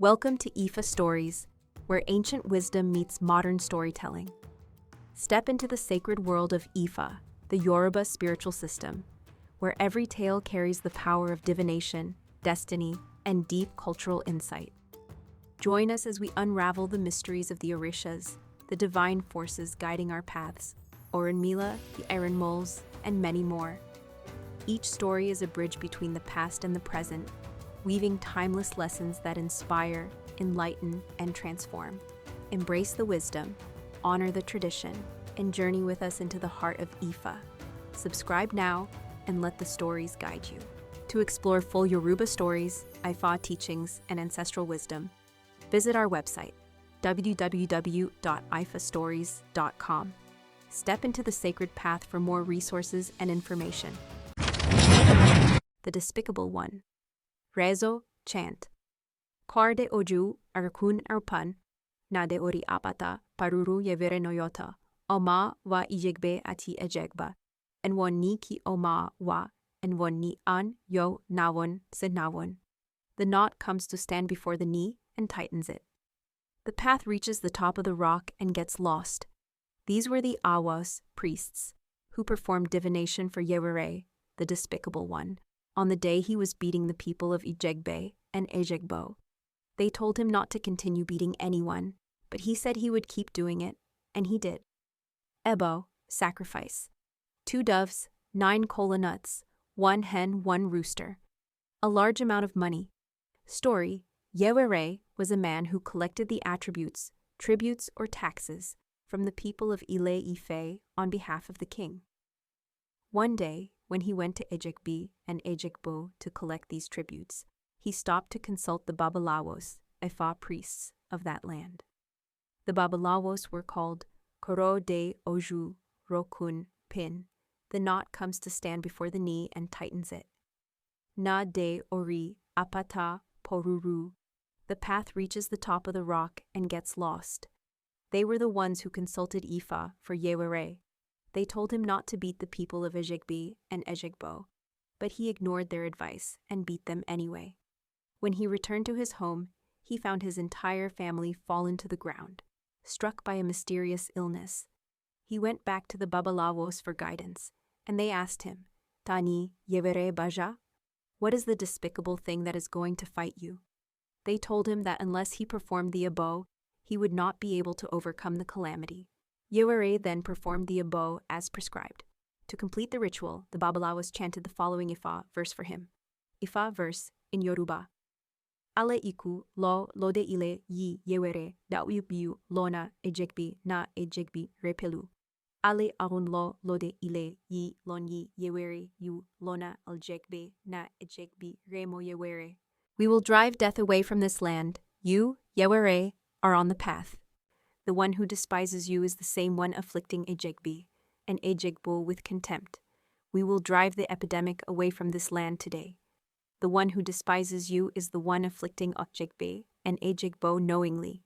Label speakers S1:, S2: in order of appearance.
S1: Welcome to IFAStories, where ancient wisdom meets modern storytelling. Step into the sacred world of Ifa, the Yoruba spiritual system, where every tale carries the power of divination, destiny, and deep cultural insight. Join us as we unravel the mysteries of the Orishas, the divine forces guiding our paths, Orunmila, the Iron Moles, and many more. Each story is a bridge between the past and the present, weaving timeless lessons that inspire, enlighten, and transform. Embrace the wisdom, honor the tradition, and journey with us into the heart of Ifa. Subscribe now and let the stories guide you. To explore full Yoruba stories, Ifa teachings, and ancestral wisdom, visit our website, www.ifastories.com. Step into the sacred path for more resources and information. The Despicable One. Rezo chant. Kòrò Oju Òròkùn Òpìn, nade ori Àpátà Pòrúrù Yèwèrè noyota, oma wa ijegbe ati ejegba, en won ni ki oma wa, en won ni an yo nawon se nawon. The knot comes to stand before the knee and tightens it. The path reaches the top of the rock and gets lost. These were the Awas, priests, who performed divination for Yèwèrè, the Despicable One, on the day he was beating the people of Ijegbe and Ejegbo. They told him not to continue beating anyone, but he said he would keep doing it, and he did. Ebo, sacrifice. 2 doves, 9 kólà nuts, 1 hen, 1 rooster. A large amount of money. Story: Yèwèrè was a man who collected the attributes, tributes, or taxes from the people of Ilé Ifẹ on behalf of the king. One day, when he went to Ejegbe and Ejegbo to collect these tributes, he stopped to consult the Bàbáláwos, Ifa priests of that land. The Bàbáláwos were called Kòrò Oju Òròkùn Òpìn. The knot comes to stand before the knee and tightens it. Na de ori Àpátà Pòrúrù. The path reaches the top of the rock and gets lost. They were the ones who consulted Ifa for Yèwèrè. They told him not to beat the people of Ejegbe and Ejegbo, but he ignored their advice and beat them anyway. When he returned to his home, he found his entire family fallen to the ground, struck by a mysterious illness. He went back to the Bàbáláwos for guidance, and they asked him, Tání Yèwèrè Bàjá? What is the despicable thing that is going to fight you? They told him that unless he performed the abo, he would not be able to overcome the calamity. Yèwèrè then performed the abo as prescribed. To complete the ritual, the Bàbáláwos chanted the following Ifa verse for him. Ifa verse in Yoruba. Ale iku lo lode ile yi Yèwèrè da ubiu lona ejegbi na ejegbi repelu. Ale arun lo lode ile yi lon yi Yèwèrè yu lona aljegbe na ejegbi remo Yèwèrè. We will drive death away from this land. You, Yèwèrè, are on the path. The one who despises you is the same one afflicting Ejegbe and Ejegbo with contempt. We will drive the epidemic away from this land today. The one who despises you is the one afflicting Ejegbe and Ejegbo knowingly.